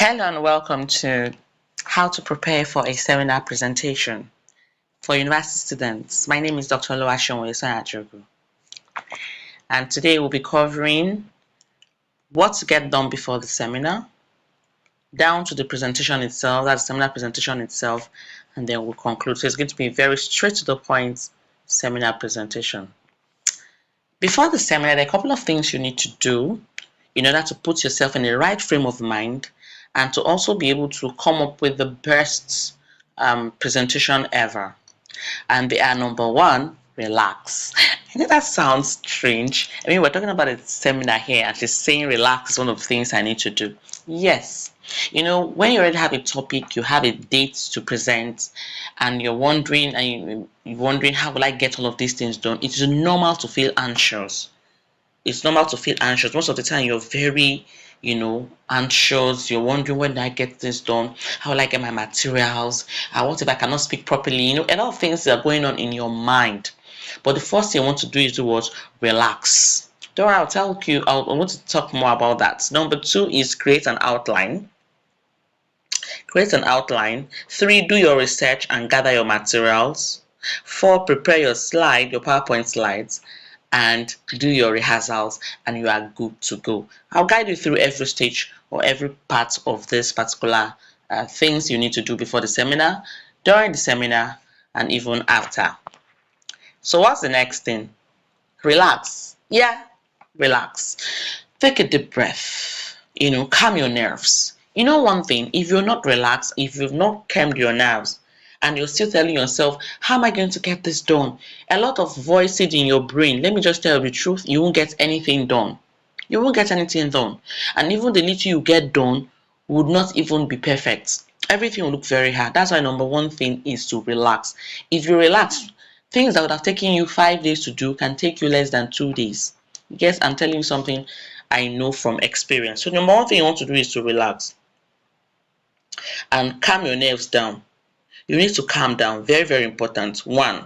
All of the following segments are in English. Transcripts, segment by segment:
Hello and welcome to How to Prepare for a Seminar Presentation for University Students. My name is Dr. Oluwaseun Ajogu, and today we'll be covering what to get done before the seminar, down to the presentation itself, that's the seminar presentation itself, and then we'll conclude. So it's going to be a very straight to the point seminar presentation. Before the seminar, there are a couple of things you need to do in order to put yourself in the right frame of mind and to also be able to come up with the best presentation ever. And they are: number one, relax. I know that sounds strange. I mean, we're talking about a seminar here, and she's saying relax is one of the things I need to do. Yes. When you already have a topic, you have a date to present, and you're wondering, how will I get all of these things done? It is normal to feel anxious. It's normal to feel anxious. Most of the time, you're very, anxious. You're wondering, when do I get this done? How will I get my materials? What if I cannot speak properly? A lot of things are going on in your mind. But the first thing you want to do is to what? Relax. Don't worry, I'll tell you. I want to talk more about that. Number two is create an outline. Create an outline. 3, do your research and gather your materials. 4, prepare your PowerPoint slides, and do your rehearsals, and you are good to go. I'll guide you through every stage or every part of this particular things you need to do before the seminar, during the seminar, and even after. So what's the next thing? Relax. Yeah, relax. Take a deep breath. Calm your nerves. One thing, if you're not relaxed, if you've not calmed your nerves, and you're still telling yourself, how am I going to get this done? A lot of voices in your brain. Let me just tell you the truth, you won't get anything done. You won't get anything done. And even the little you get done would not even be perfect. Everything will look very hard. That's why number one thing is to relax. If you relax, things that would have taken you 5 days to do can take you less than 2 days. Yes, I'm telling you something I know from experience. So number one thing you want to do is to relax and calm your nerves down. You need to calm down. Very, very important. 1.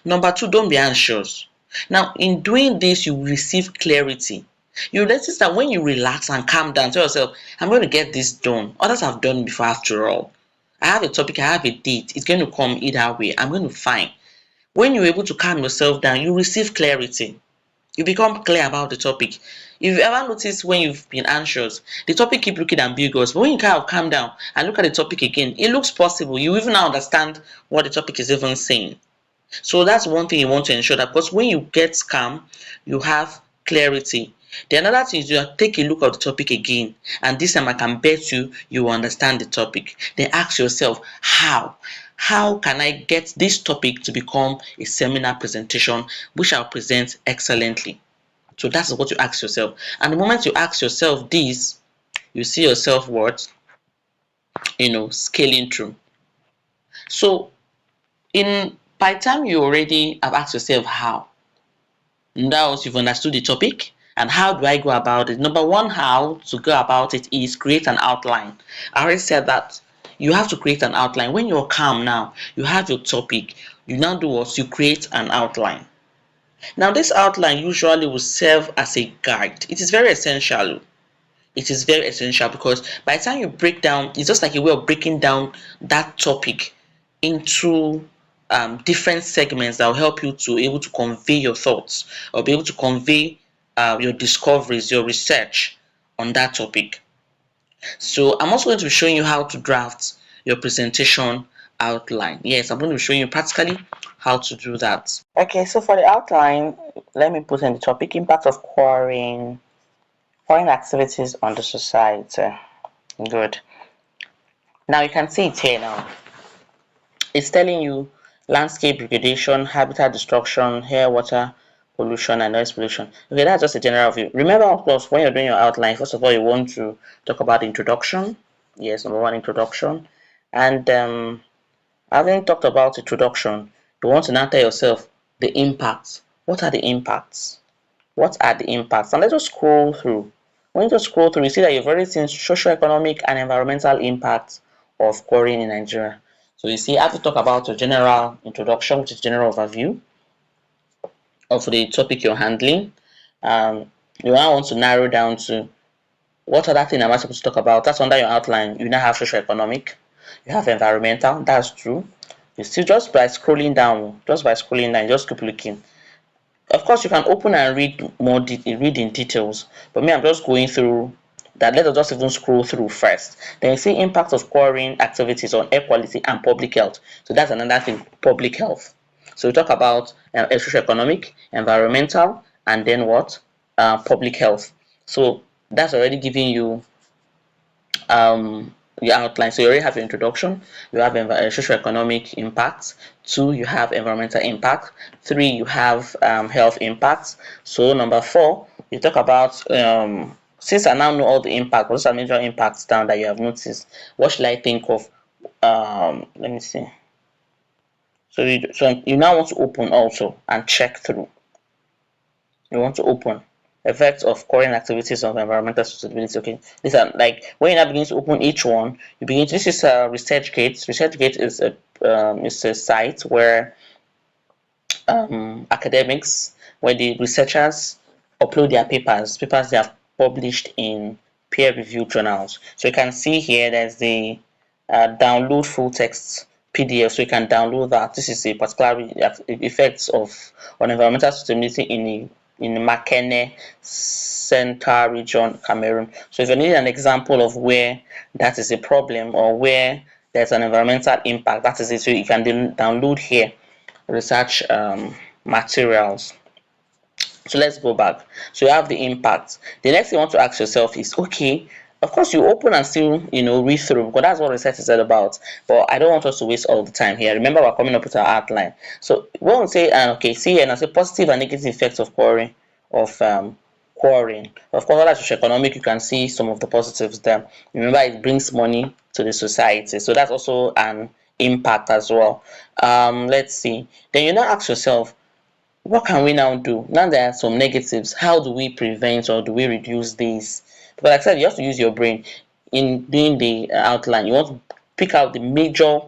Number 2, don't be anxious. Now, in doing this, you will receive clarity. You notice that when you relax and calm down, tell yourself, I'm going to get this done. Others have done it before after all. I have a topic, I have a date. It's going to come either way. I'm going to find. When you're able to calm yourself down, you receive clarity. You become clear about the topic. If you ever notice when you've been anxious, the topic keep looking ambiguous, but when you kind of calm down and look at the topic again, it looks possible. You even now understand what the topic is even saying. So that's one thing you want to ensure, that because when you get calm, you have clarity. The another thing is you take a look at the topic again, and this time I can bet you will understand the topic. Then ask yourself, how can I get this topic to become a seminar presentation which I'll present excellently? So that's what you ask yourself. And the moment you ask yourself this, you see yourself scaling through. So by the time you already have asked yourself how, now you've understood the topic, and how do I go about it? Number one, how to go about it is create an outline. I already said that you have to create an outline. When you're calm now, you have your topic. You now do what? You create an outline. Now, this outline usually will serve as a guide. It is very essential. It is very essential because by the time you break down, it's just like a way of breaking down that topic into different segments that will help you to able to convey your thoughts or be able to convey your discoveries, your research on that topic. So I'm also going to be showing you how to draft your presentation outline. Yes, I'm going to be showing you practically how to do that. Okay, so for the outline, let me put in the topic: impact of foreign activities on the society. Good. Now you can see it here now. It's telling you landscape degradation, habitat destruction, air, water pollution, and noise pollution. Okay, that's just a general view. Remember, of course, when you're doing your outline, first of all, you want to talk about the introduction. Yes, number one, introduction. And having talked about introduction, you want to now tell yourself the impacts. What are the impacts? What are the impacts? And let's just scroll through. When you just scroll through, you see that you've already seen socio-economic and environmental impacts of quarrying in Nigeria. So you see, I have to talk about a general introduction, which is general overview of the topic you're handling. You now want to narrow down to What other thing am I supposed to talk about? That's under your outline. You now have socio-economic, you have environmental, that's true. You still just by scrolling down, just keep looking. Of course, you can open and read read in details, but me, I'm just going through that. Let us just even scroll through first. Then you see impact of quarrying activities on air quality and public health. So that's another thing, public health. So we talk about socio-economic, environmental, and then what? Public health. So that's already giving you the outline. So you already have your introduction, you have socio-economic impacts, two, you have environmental impact, three, you have health impacts. So number four, you talk about since I now know all the impacts, what are major impacts down that you have noticed, what should I think of? Let me see. So you now want to open also and check through. You want to open effects of current activities of environmental sustainability. Okay, these are like when you now begin to open each one, you begin to, this is researchgate. Researchgate is a site where academics, where the researchers upload their papers they have published in peer-reviewed journals. So you can see here there's the download full text PDF, so you can download that. This is a particular effects of on environmental sustainability in the Makene Central Region, Cameroon. So if you need an example of where that is a problem or where there's an environmental impact, that is it. So you can download here research materials. So let's go back. So you have the impact. The next thing you want to ask yourself is, okay, of course you open and still read through, because that's what research is all about. But I don't want us to waste all the time here. Remember, we're coming up with our outline. So when we say okay, see here, and I say positive and negative effects of quarrying. Of course, that's socio-economic. You can see some of the positives there. Remember, it brings money to the society, so that's also an impact as well. Let's see. Then you now ask yourself, what can we now do? Now there are some negatives. How do we prevent or do we reduce these? But like I said, you have to use your brain in doing the outline. You want to pick out the major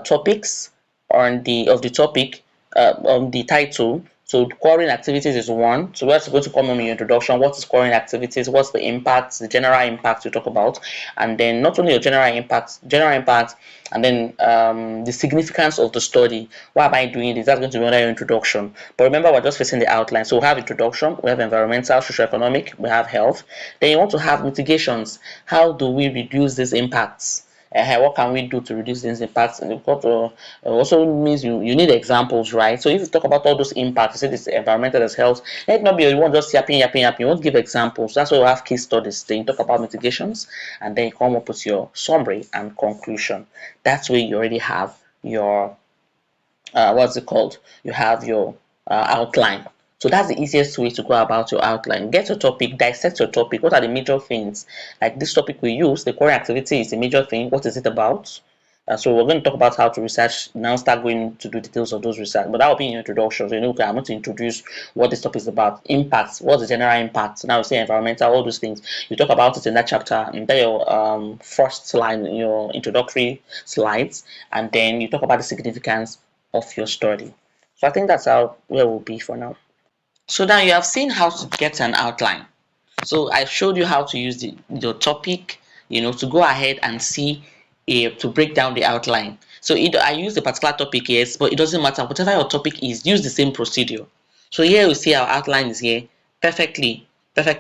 topics on the of the topic on the title. So quarrying activities is one. So what's going to come on in your introduction? What is quarrying activities? What's the impact, the general impact you talk about, and then not only your general impact, and then the significance of the study. Why am I doing this? That's going to be under your introduction. But remember, we're just facing the outline. So we have introduction, we have environmental, socio-economic, we have health. Then you want to have mitigations. How do we reduce these impacts? What can we do to reduce these impacts? And also means you need examples, right? So if you talk about all those impacts, you say this environmental, as health, let not be you won't just yapping. You want to give examples. That's why we have case studies. Then you talk about mitigations, and then you come up with your summary and conclusion. That's where you already have your what's it called? You have your outline. So that's the easiest way to go about your outline. Get your topic, dissect your topic. What are the major things? Like this topic we use, the core activity is a major thing. What is it about? So we're going to talk about how to research. Now start going to do details of those research. But that will be in your introduction. So okay, I'm going to introduce what this topic is about. Impacts. What's the general impact? Now we say environmental, all those things. You talk about it in that chapter, in your first slide, in your introductory slides, and then you talk about the significance of your study. So I think that's how where we'll be for now. So now you have seen how to get an outline. So I showed you how to use your topic, to go ahead and see to break down the outline. So I use a particular topic, yes, but it doesn't matter. Whatever your topic is, use the same procedure. So here you see our outline is here, perfectly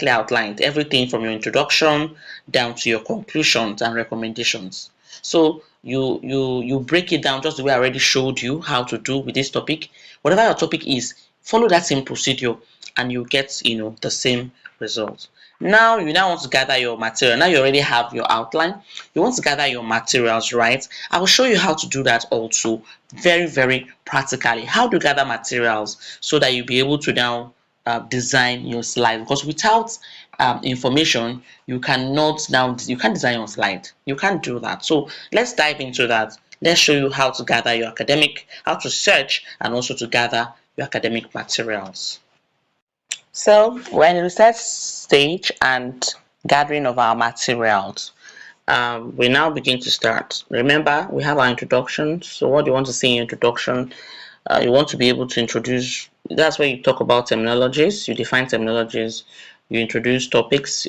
outlined. Everything from your introduction down to your conclusions and recommendations. So you break it down just the way I already showed you how to do with this topic. Whatever your topic is, follow that same procedure and you get the same result. Now you want to gather your material. Now you already have your outline. You want to gather your materials, right? I will show you how to do that also very, very practically. How to gather materials so that you'll be able to now design your slide, because without information you can't design your slide. You can't do that. So let's dive into that. Let's show you how to gather your how to search and also to gather your academic materials. So we're in the research stage and gathering of our materials. We now begin to start. Remember, we have our introduction. So what do you want to see in your introduction? You want to be able to introduce, that's where you talk about terminologies, you define terminologies, you introduce topics,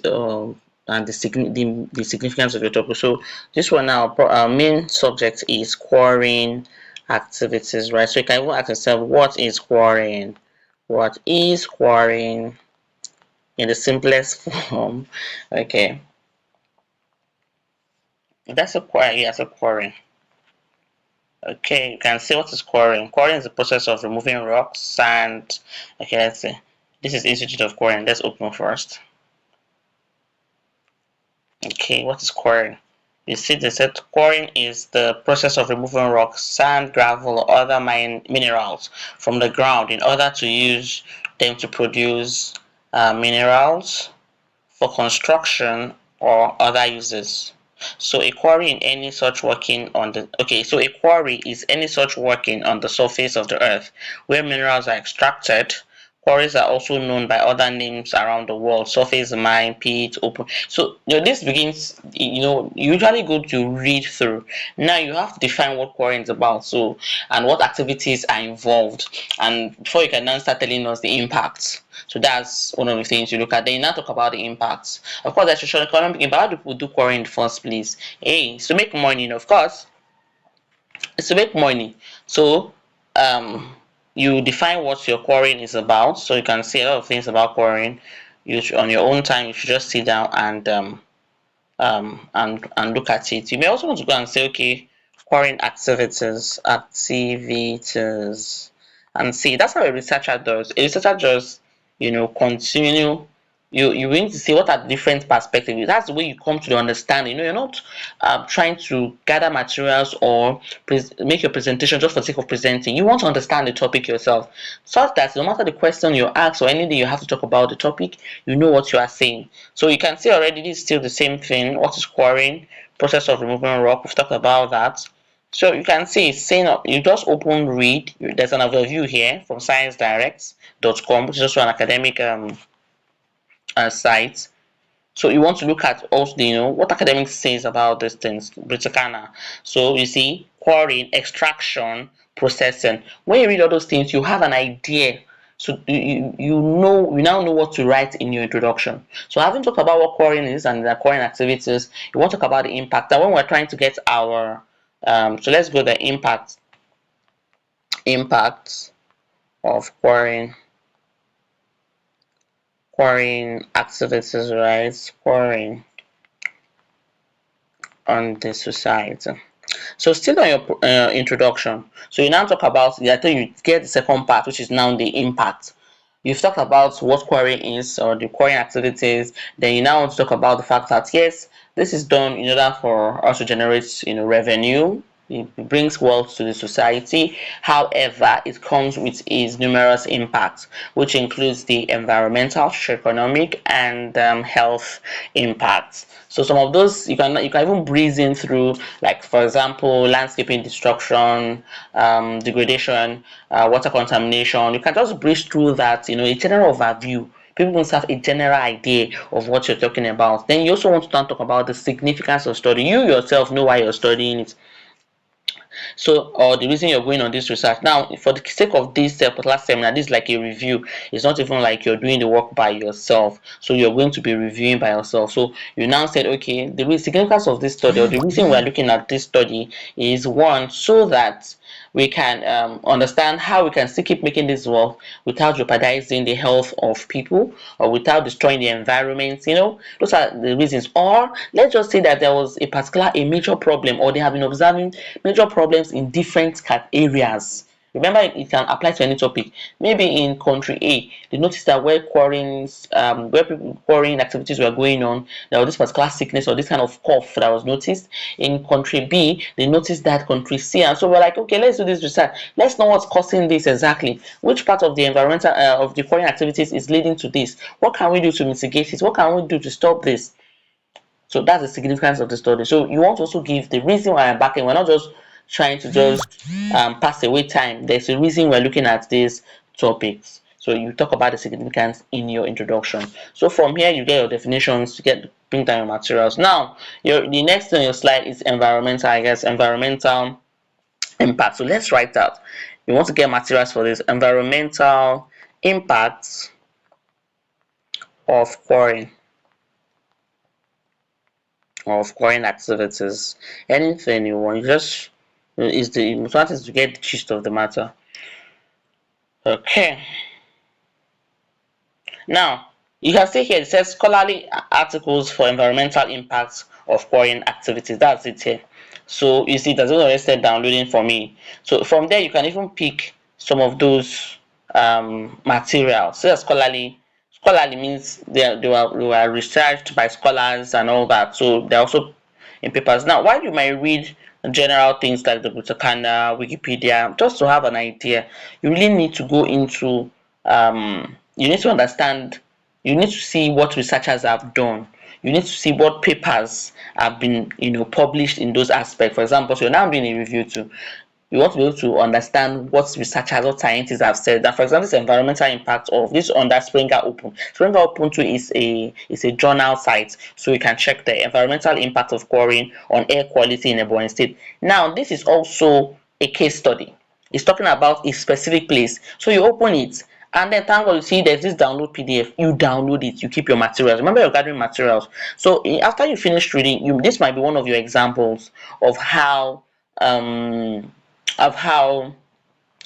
and the significance of your topic. So this one now, our main subject is quarrying activities, right? So you can even ask yourself, what is quarrying? What is quarrying in the simplest form? Okay, that's a quarry. Yes, a quarry. Okay, you can see what is quarrying. Quarrying is the process of removing rocks, sand. Okay, let's see. This is Institute of Quarrying. Let's open first. Okay, what is quarrying? You see, they said quarrying is the process of removing rocks, sand, gravel, or other minerals from the ground in order to use them to produce minerals for construction or other uses. So a quarry in any such working on the okay, so a quarry is any such working on the surface of the earth where minerals are extracted. Quarries are also known by other names around the world: surface mine, pit, open. So this begins. You usually go to read through. Now you have to define what quarrying is about. So and what activities are involved, and before you can now start telling us the impacts. So that's one of the things you look at. Then you now talk about the impacts. Of course, there's social economic impact. How do people do quarrying in the first place? Hey, it's to make money, of course. It's to make money. So um you define what your quarrying is about. So you can see a lot of things about quarrying. You should, on your own time, you should just sit down and look at it. You may also want to go and say, okay, quarrying activities, and see. That's how a researcher does. A researcher just, continue. You need to see what are different perspectives. That's the way you come to the understanding. You're not trying to gather materials or make your presentation just for the sake of presenting. You want to understand the topic yourself, such that no matter the question you ask or anything you have to talk about the topic, you know what you are saying. So you can see already this is still the same thing. What is quarrying? Process of removing rock. We've talked about that. So you can see it's saying you just open read. There's an overview here from sciencedirect.com, which is also an academic site. So you want to look at also, what academics says about these things, Briticana. So you see, quarrying, extraction, processing. When you read all those things, you have an idea. So you now know what to write in your introduction. So having talked about what quarrying is and the quarrying activities, you want to talk about the impact. And when we're trying to get our, so let's go the impact of quarrying activities, right? Quarrying on the society. So still on your introduction, so you now talk about, I think you get the second part, which is now the impact. You've talked about what quarrying is or the quarrying activities. Then you now want to talk about the fact that yes, this is done in order for us to generate, revenue. It brings wealth to the society. However, it comes with its numerous impacts, which includes the environmental, socio-economic, and health impacts. So some of those you can even breeze in through, like for example, landscaping destruction, degradation, water contamination. You can just breeze through that, a general overview. People must have a general idea of what you're talking about. Then you also want to talk about the significance of study. You yourself know why you're studying it. So, or the reason you're going on this research. Now, for the sake of this particular seminar, this is like a review. It's not even like you're doing the work by yourself. So you're going to be reviewing by yourself. So you now said, okay, the significance of this study, or the reason we're looking at this study, is one, so that we can understand how we can still keep making this work without jeopardizing the health of people or without destroying the environment. Those are the reasons. Or let's just say that there was a major problem, or they have been observing major problems in different areas. Remember, it can apply to any topic. Maybe in country A, they noticed that where quarrying activities were going on, there was this particular sickness or this kind of cough that was noticed. In country B, they noticed that country C, and so we're like, okay, let's do this research. Let's know what's causing this exactly. Which part of the environmental of the quarrying activities is leading to this? What can we do to mitigate it? What can we do to stop this? So that's the significance of the study. So you want to also give the reason why I'm backing. We're not just trying to just pass away time. There's a reason we're looking at these topics. So you talk about the significance in your introduction. So from here you get your definitions, you bring down your materials. Now the next on your slide is environmental, I guess, environmental impact. So let's write that. You want to get materials for this environmental impacts of quarrying. of quarrying activities. Anything you want, you just is the important is to get the gist of the matter. Okay. Now, you can see here it says scholarly articles for environmental impacts of quarrying activities. That's it here. So you see, that's already said downloading for me. So from there, you can even pick some of those materials. So scholarly means they were researched by scholars and all that. So they're also in papers. Now, while you might read general things like the Butakanda, Wikipedia, just to have an idea, you really need to go into you need to understand, you need to see what researchers have done. You need to see what papers have been, published in those aspects. For example, so you're now doing a review too. You want to be able to understand what researchers or scientists have said. That, for example, this environmental impact of this under Springer Open. Springer Open too is a journal site, so you can check the environmental impact of quarrying on air quality in Ebonyi State. Now, this is also a case study. It's talking about a specific place. So you open it, and then thank God you see there's this download PDF. You download it, you keep your materials. Remember, you're gathering materials. So after you finish reading, this might be one of your examples of um how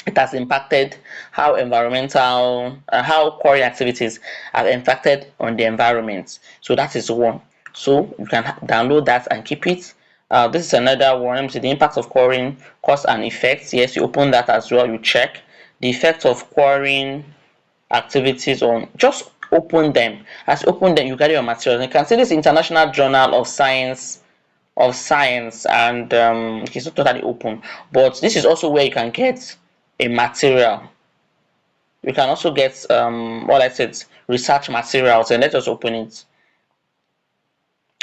it has impacted, how quarry activities have impacted on the environment. So that is one. So you can download that and keep it. This is another one. Let me see the impact of quarrying, cause and effects. Yes, you open that as well. You check the effect of quarrying activities on. Just open them. As you open them, you gather your materials. You can see this International Journal of Science, and it's not totally open, but this is also where you can get a material. You can also get what I said, research materials. And let's just open it.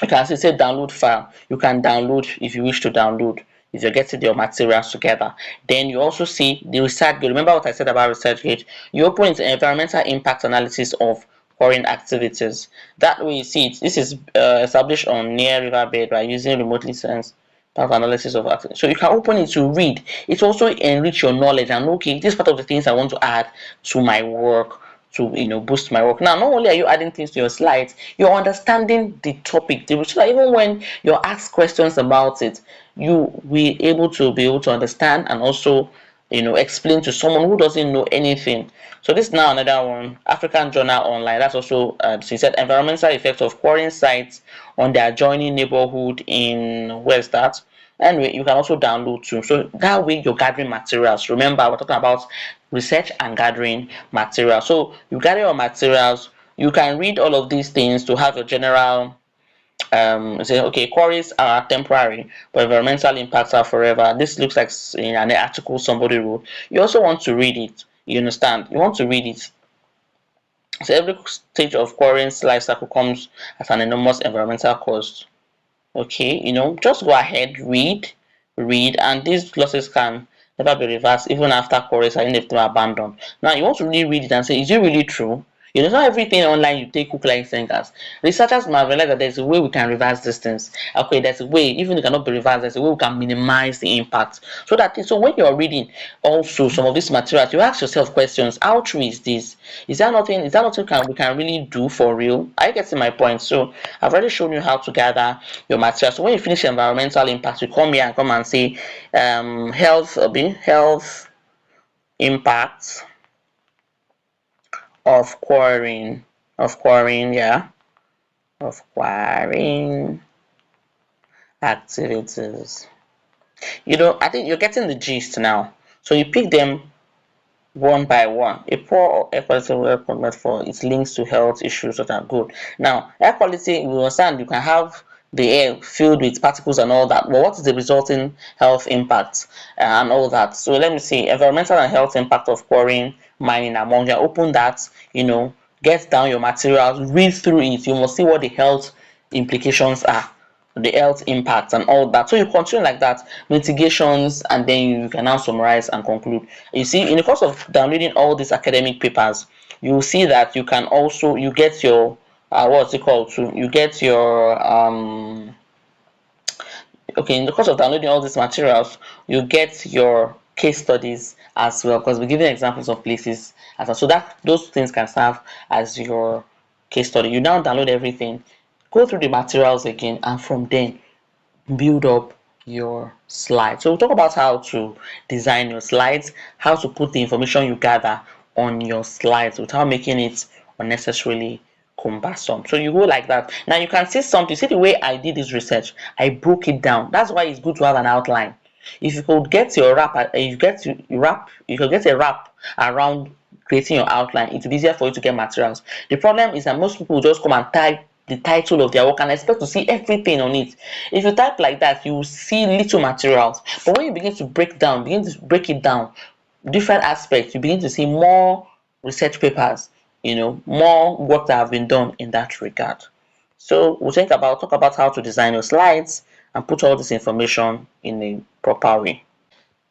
You can see say download file. You can download if you wish to download, if you're getting your materials together. Then you also see the research gate. Remember what I said about research gate? You open it, environmental impact analysis of quarrying activities. That way you see it. This is established on near riverbed by using remotely sensed path analysis of activity. So you can open it to read. It also enrich your knowledge and okay, this is part of the things I want to add to my work to boost my work. Now, not only are you adding things to your slides, you're understanding the topic, so that even when you're asked questions about it, you will be able to understand and also explain to someone who doesn't know anything. So this is now another one, African Journal Online. That's also she said environmental effects of quarrying sites on the adjoining neighborhood in where's that. Anyway, you can also download too. So that way you're gathering materials. Remember, we're talking about research and gathering materials. So you gather your materials, you can read all of these things to have a general say okay, quarries are temporary but environmental impacts are forever. This looks like in an article somebody wrote. You also want to read it, you understand, you want to read it. So every stage of quarrying's life cycle comes at an enormous environmental cost. Okay, just go ahead, read, and these losses can never be reversed even after quarries are inevitably abandoned. Now you want to really read it and say, is it really true? Not everything online you take hook like thinkers. Researchers might realize that there's a way we can reverse this things. Okay, there's a way, even if it cannot be reversed, there's a way we can minimize the impact. So when you're reading also some of these materials, you ask yourself questions. How true is this? Is that nothing we can really do for real? Are you getting my point? So I've already shown you how to gather your materials. So when you finish environmental impact, you come here and come and say health impacts of yeah, of quarrying activities. I think you're getting the gist now. So you pick them one by one. A poor air quality will promote for its links to health issues that are good. Now, air quality, we understand you can have the air filled with particles and all that, but what is the resulting health impact and all that? So let me see, environmental and health impact of quarrying, mining, ammonia. Open that, get down your materials, read through it. You must see what the health implications are, the health impacts and all that. So you continue like that, mitigations, and then you can now summarize and conclude. You see, in the course of downloading all these academic papers, you will see that you can also you get your what's it called to you get your okay, in the course of downloading all these materials, you get your case studies as well, because we give you examples of places as well. So that those things can serve as your case study. You now download everything, go through the materials again, and from then build up your slides. So we'll talk about how to design your slides, how to put the information you gather on your slides without making it unnecessarily cumbersome. So you go like that. Now you can see something. See the way I did this research, I broke it down. That's why it's good to have an outline. If you could get your wrap, you could get a wrap around creating your outline, it will be easier for you to get materials. The problem is that most people just come and type the title of their work and expect to see everything on it. If you type like that, you will see little materials. But when you begin to begin to break it down, different aspects, you begin to see more research papers, more work that have been done in that regard. So we'll talk about how to design your slides and put all this information in a proper way.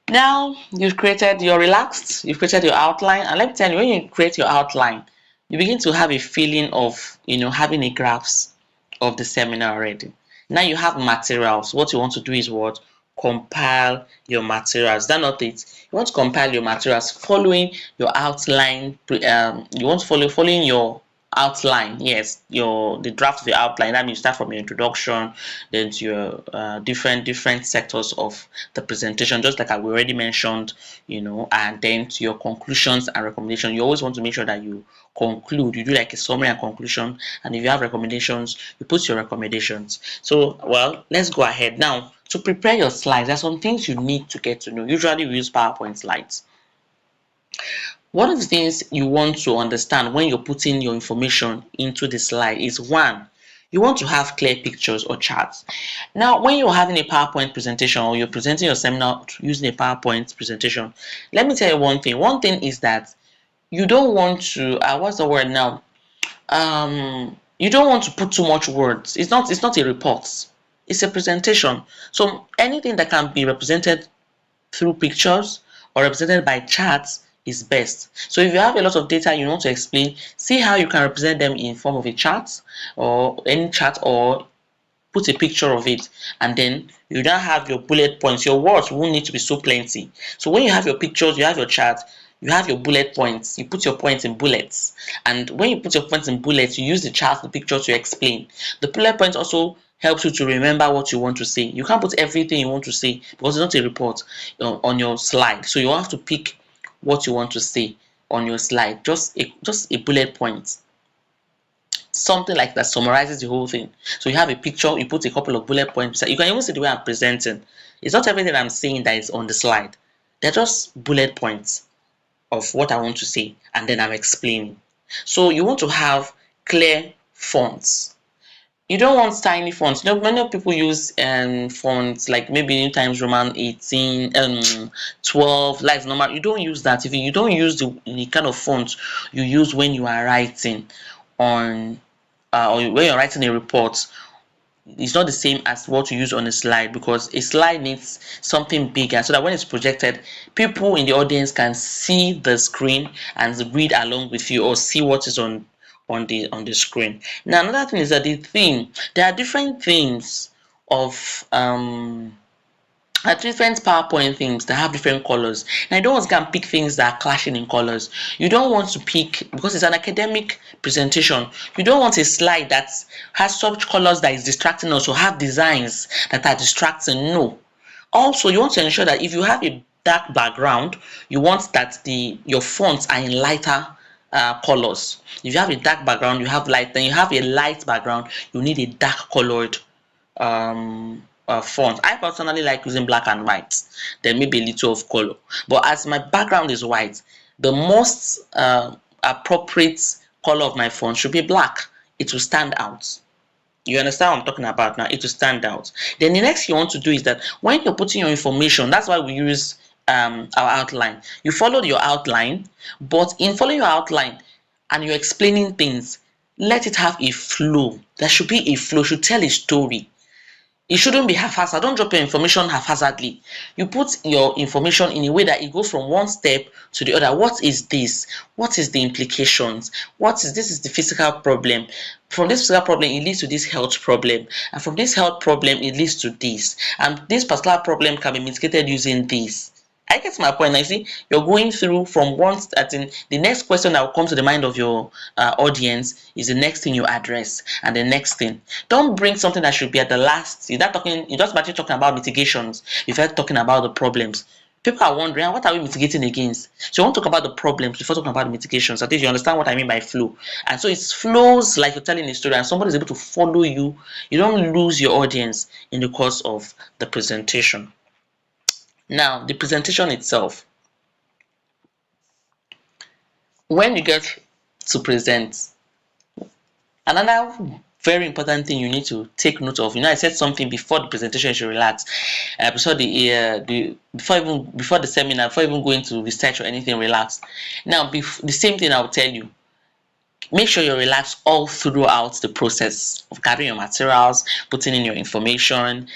Now you've created your outline, and let me tell you, when you create your outline, you begin to have a feeling of, having a grasp of the seminar already. Now you have materials. What you want to do is what? Compile your materials. That's not it. You want to compile your materials following your outline. You want to following your outline. Yes, the draft of your outline. That means you start from your introduction, then to your different sectors of the presentation, just like I already mentioned, and then to your conclusions and recommendations. You always want to make sure that you conclude. You do like a summary and conclusion, and if you have recommendations, you put your recommendations. So, well, let's go ahead now. To prepare your slides, there are some things you need to get to know. Usually we use PowerPoint slides. One of the things you want to understand when you're putting your information into the slide is, one, you want to have clear pictures or charts. Now, when you're having a PowerPoint presentation or you're presenting your seminar using a PowerPoint presentation, let me tell you one thing. One thing is that you don't want to, what's the word now? You don't want to put too much words. It's not a report. It's a presentation. So anything that can be represented through pictures or represented by charts is best. So if you have a lot of data you want to explain, see how you can represent them in form of a chart or any chart, or put a picture of it, and then you now have your bullet points. Your words won't need to be so plenty. So when you have your pictures, you have your chart, you have your bullet points, you put your points in bullets. And when you put your points in bullets, you use the chart, the picture to explain. The bullet points also helps you to remember what you want to say. You can't put everything you want to say because it's not a report on your slide. So you have to pick what you want to say on your slide. Just a bullet point. Something like that summarizes the whole thing. So you have a picture, you put a couple of bullet points. You can even see the way I'm presenting. It's not everything I'm saying that is on the slide. They're just bullet points of what I want to say, and then I'm explaining. So you want to have clear fonts. You don't want tiny fonts. Many people use fonts like maybe New Times Roman 18, 12, like normal. You don't use that. If you don't use the kind of font you use when you are writing on or when you're writing a report, it's not the same as what you use on a slide, because a slide needs something bigger so that when it's projected, people in the audience can see the screen and read along with you or see what is on the screen. Now another thing is that the theme, there are different themes of different PowerPoint themes that have different colors. Now you don't want to go and pick things that are clashing in colors. You don't want to pick, because it's an academic presentation, you don't want a slide that has such colors that is distracting us or have designs that are distracting. No. Also, you want to ensure that if you have a dark background, you want that your fonts are in lighter colors. If you have a dark background, you have light, then you have a light background, you need a dark colored font. I personally like using black and white, then maybe a little of color. But as my background is white, the most appropriate color of my font should be black. It will stand out. You understand what I'm talking about now? It will stand out. Then the next thing you want to do is that when you're putting your information, that's why we use our outline. You followed your outline, but in following your outline and you're explaining things, let it have a flow. There should be a flow, should tell a story. It shouldn't be haphazard. Don't drop your information haphazardly. You put your information in a way that it goes from one step to the other. What is this? What is the implications? This is the physical problem. From this physical problem, it leads to this health problem. And from this health problem, it leads to this. And this particular problem can be mitigated using this. I get my point. I see you're going through from one. At in the next question that will come to the mind of your audience is the next thing you address, and the next thing. Don't bring something that should be at the last. You're not talking. You're just actually talking about mitigations. You're first talking about the problems. People are wondering, what are we mitigating against? So you want to talk about the problems before talking about the mitigations. At least you understand what I mean by flow. And so it flows like you're telling a story, and somebody is able to follow you. You don't lose your audience in the course of the presentation. Now, the presentation itself, when you get to present, another very important thing you need to take note of. I said something before the presentation, you should relax. Before the seminar, before even going to research or anything, relax. Now, the same thing I'll tell you. Make sure you're relaxed all throughout the process of gathering your materials, putting in your information.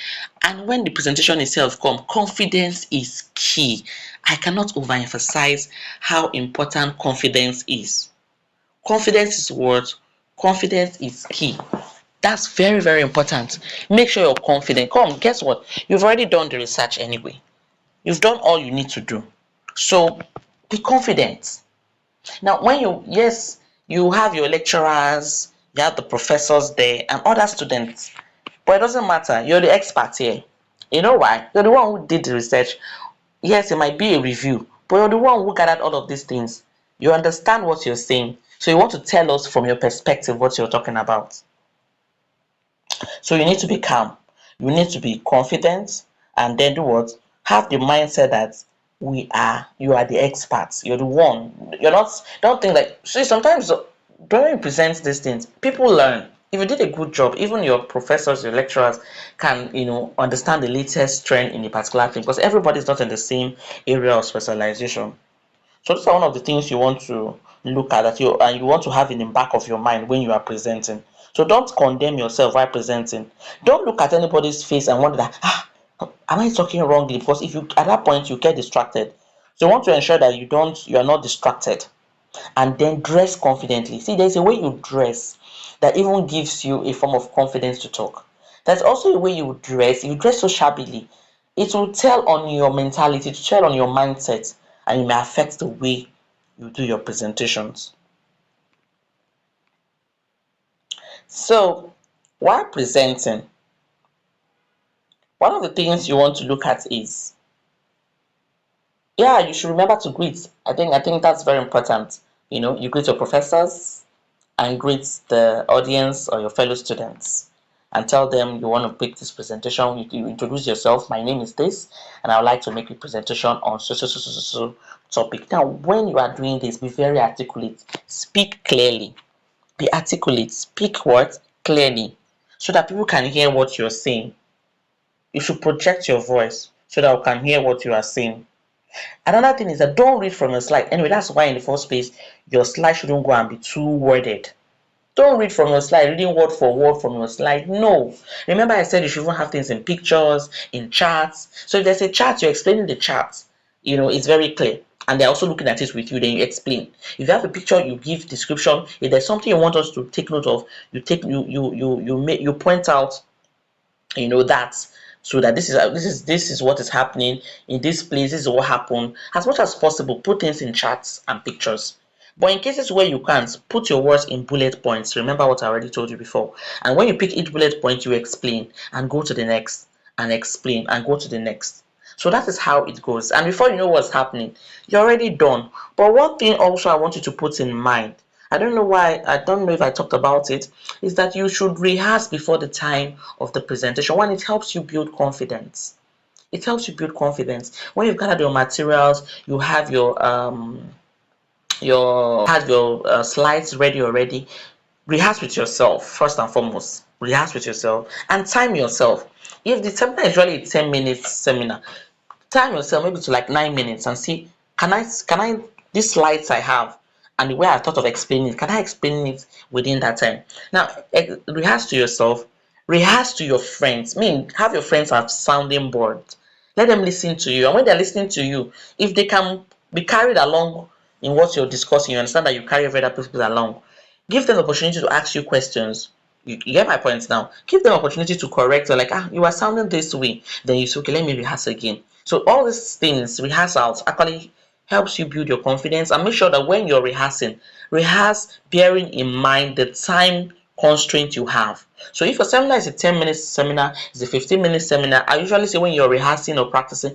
And when the presentation itself comes, confidence is key. I cannot overemphasize how important confidence is. Confidence is what? Confidence is key. That's very, very important. Make sure you're confident. Come, guess what? You've already done the research anyway. You've done all you need to do. So be confident. Now, yes, you have your lecturers, you have the professors there, and other students, but it doesn't matter. You're the expert here. You know why? You're the one who did the research. Yes, it might be a review, but you're the one who gathered all of these things. You understand what you're saying, so you want to tell us from your perspective what you're talking about. So you need to be calm. You need to be confident, and then do what? Have the mindset that you are the experts. You're the one. You're not. Don't think like. See, sometimes when you present these things, people learn. If you did a good job, even your professors, your lecturers can, understand the latest trend in a particular thing, because everybody's not in the same area of specialization. So these are one of the things you want to look at, that you want to have in the back of your mind when you are presenting. So don't condemn yourself while presenting. Don't look at anybody's face and wonder that, am I talking wrongly? Because if you at that point you get distracted. So you want to ensure that you are not distracted, and then dress confidently. See, there's a way you dress that even gives you a form of confidence to talk. There's also a way you dress so shabbily. It will tell on your mentality, to tell on your mindset, and it may affect the way you do your presentations. So, while presenting, one of the things you want to look at is, you should remember to greet. I think that's very important. You greet your professors and greet the audience or your fellow students, and tell them you want to make this presentation. You introduce yourself. My name is this, and I would like to make a presentation on so topic. Now, when you are doing this, be very articulate. Speak clearly. Be articulate. Speak what? Clearly, so that people can hear what you're saying. You should project your voice so that we can hear what you are saying. Another thing is that don't read from your slide. Anyway, that's why in the first place, your slide shouldn't go and be too worded. Don't read from your slide, reading word for word from your slide. No. Remember I said you should even have things in pictures, in charts. So if there's a chart, you're explaining the chart. It's very clear. And they're also looking at it with you, then you explain. If you have a picture, you give description. If there's something you want us to take note of, you point out, that, so that this is what is happening in this place, this is what happened. As much as possible, put things in charts and pictures. But in cases where you can't, put your words in bullet points. Remember what I already told you before. And when you pick each bullet point, you explain and go to the next, and explain and go to the next. So that is how it goes. And before you know what's happening, you're already done. But one thing also I want you to put in mind, I don't know if I talked about it, is that you should rehearse before the time of the presentation. One, it helps you build confidence. It helps you build confidence. When you've gathered your materials, you have your slides ready already. Rehearse with yourself first and foremost. Rehearse with yourself and time yourself. If the seminar is really a 10 minutes seminar, time yourself maybe to like 9 minutes and see, can I these slides I have and the way I thought of explaining it, can I explain it within that time? Now, rehearse to yourself, rehearse to your friends. Have your friends have sounding boards. Let them listen to you, and when they're listening to you, if they can be carried along in what you're discussing, you understand that you carry other people along. Give them the opportunity to ask you questions. You get my point now. Give them opportunity to correct, or like, you are sounding this way. Then you say, okay, let me rehearse again. So all these things, rehearsals actually helps you build your confidence, and make sure that when you're rehearsing, rehearse bearing in mind the time constraint you have. So if your seminar is a 10 minute seminar, it's a 15 minute seminar, I usually say when you're rehearsing or practice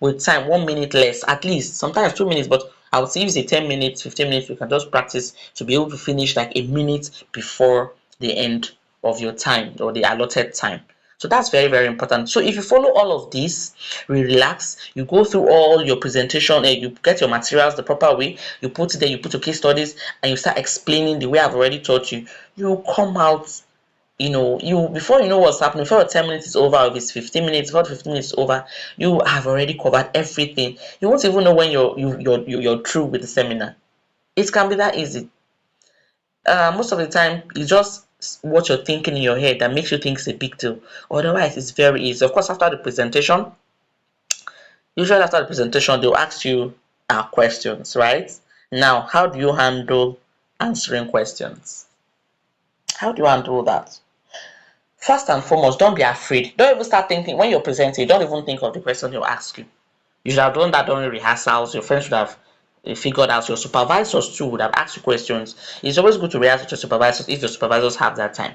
with time 1 minute less, at least sometimes 2 minutes, but I would say if it's a 10 minutes, 15 minutes, you can just practice to be able to finish like a minute before the end of your time or the allotted time. So that's very, very important. So if you follow all of this, relax, you go through all your presentation, you get your materials the proper way, you put it there, you put your case studies, and you start explaining the way I've already taught you, you come out, you before you know what's happening, before 10 minutes is over, or if it's 15 minutes, before 15 minutes is over, you have already covered everything. You won't even know when you're through with the seminar. It can be that easy. Most of the time, it's just what you're thinking in your head that makes you think it's a big deal. Otherwise, it's very easy. Of course, after the presentation, usually after the presentation, they'll ask you questions, right? Now, how do you handle answering questions? How do you handle that? First and foremost, don't be afraid. Don't even start thinking when you're presenting, don't even think of the question they'll ask you. You should have done that during rehearsals. Your friends should have figured out. Your supervisors too would have asked you questions. It's always good to rehearse with your supervisors if your supervisors have that time.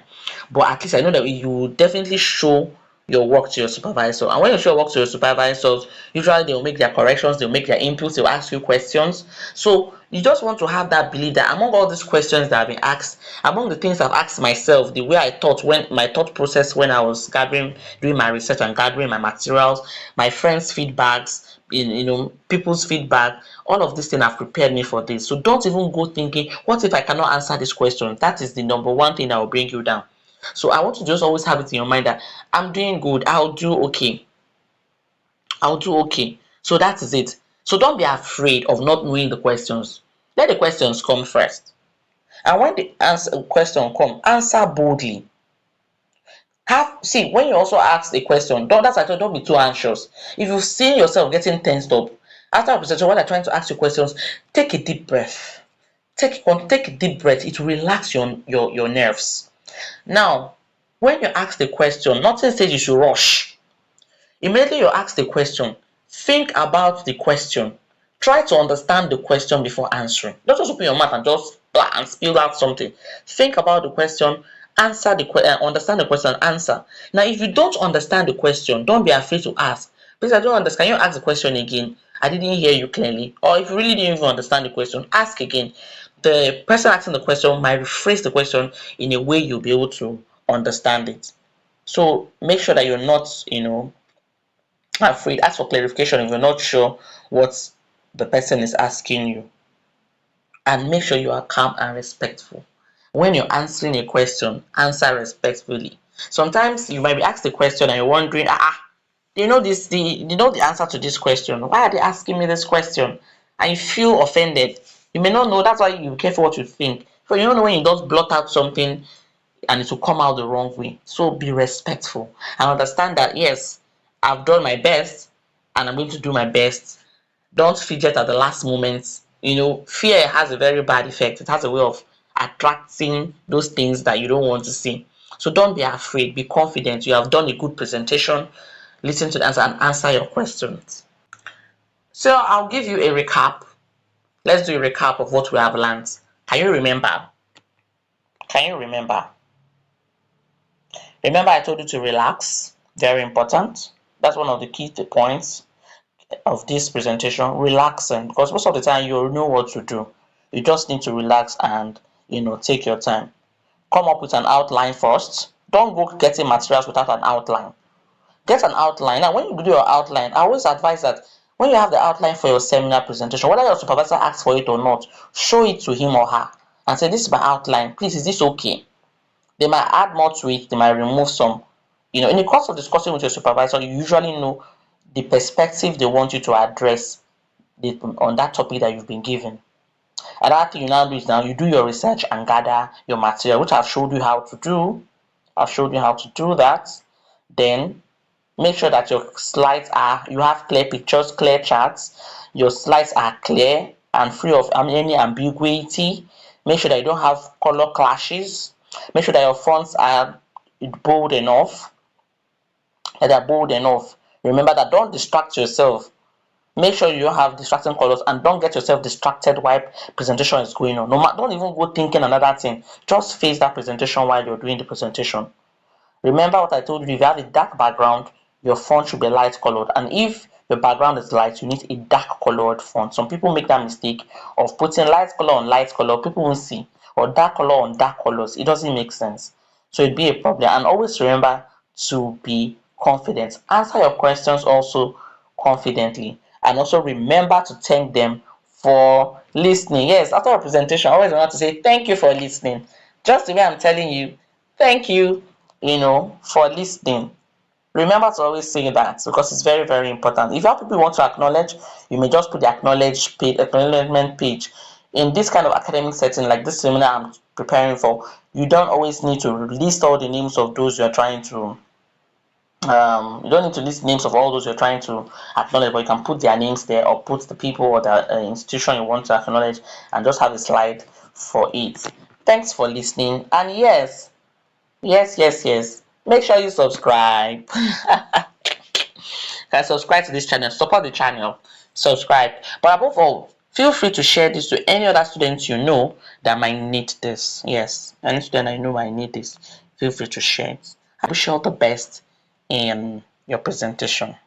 But at least I know that you will definitely show your work to your supervisor. And when you show your work to your supervisors, usually they will make their corrections, they'll make their inputs, they'll ask you questions. So you just want to have that belief that among all these questions that have been asked, among the things I've asked myself, the way I thought, when my thought process when I was doing my research and gathering my materials, my friends' feedbacks, people's feedback, all of these things have prepared me for this. So don't even go thinking, what if I cannot answer this question? That is the number one thing that will bring you down. So I want to just always have it in your mind that I'm doing good, I'll do okay. I'll do okay. So that is it. So don't be afraid of not knowing the questions. Let the questions come first. And when the question come, answer boldly. See, when you also ask a question, don't be too anxious. If you've seen yourself getting tensed up after a presentation, when they're trying to ask you questions, take a deep breath. Take a deep breath. It will relax your nerves. Now, when you ask the question, nothing says you should rush. Immediately you ask the question, think about the question. Try to understand the question before answering. Don't just open your mouth and just blah and spill out something. Think about the question, understand the question, answer. Now, if you don't understand the question, don't be afraid to ask. Please, I don't understand. Can you ask the question again? I didn't hear you clearly. Or if you really didn't even understand the question, ask again. The person asking the question might rephrase the question in a way you'll be able to understand it. So make sure that you're not, afraid. Ask for clarification if you're not sure what the person is asking you. And make sure you are calm and respectful. When you're answering a question, answer respectfully. Sometimes you might be asked a question and you're wondering, they know the answer to this question. Why are they asking me this question? And you feel offended. You may not know. That's why you be careful what you think. So you don't know when you just blot out something and it will come out the wrong way. So be respectful and understand that yes, I've done my best and I'm going to do my best. Don't fidget at the last moment. Fear has a very bad effect. It has a way of attracting those things that you don't want to see. So don't be afraid. Be confident. You have done a good presentation. Listen to the answer and answer your questions. So I'll give you a recap. Let's do a recap of what we have learned. Can you remember? Can you remember? Remember I told you to relax. Very important. That's one of the key points of this presentation. Relaxing, because most of the time you know what to do. You just need to relax and take your time. Come up with an outline first. Don't go getting materials without an outline. Get an outline. Now when you do your outline, I always advise that when you have the outline for your seminar presentation, whether your supervisor asks for it or not, show it to him or her and say, this is my outline, please, is this okay? They might add more to it, they might remove some. In the course of discussing with your supervisor, you usually know the perspective they want you to address on that topic that you've been given. Another thing you now do is now you do your research and gather your material, which I've showed you how to do. I've showed you how to do that. Then make sure that your slides you have clear pictures, clear charts. Your slides are clear and free of any ambiguity. Make sure that you don't have color clashes. Make sure that your fonts are bold enough, that they're bold enough. Remember that, don't distract yourself. Make sure you don't have distracting colors, and don't get yourself distracted while presentation is going on. Don't even go thinking another thing. Just face that presentation while you're doing the presentation. Remember what I told you, if you have a dark background, your font should be light colored. And if your background is light, you need a dark colored font. Some people make that mistake of putting light color on light color, people won't see, or dark color on dark colors. It doesn't make sense. So it'd be a problem. And always remember to be confident. Answer your questions also confidently. And also remember to thank them for listening. Yes, after a presentation, I always want to say thank you for listening. Just the way I'm telling you, thank you, for listening. Remember to always say that, because it's very, very important. If you have people you want to acknowledge, you may just put the acknowledgement page. In this kind of academic setting, like this seminar I'm preparing for, you don't always need to list all the names of those you're trying to you don't need to list names of all those you're trying to acknowledge, but you can put their names there, or put the people or the institution you want to acknowledge, and just have a slide for it. Thanks for listening, and yes, make sure you subscribe. Can subscribe to this channel, support the channel, subscribe. But above all, feel free to share this to any other students you know that might need this. Yes, any student I know might need this. Feel free to share it. I wish you all the best in your presentation.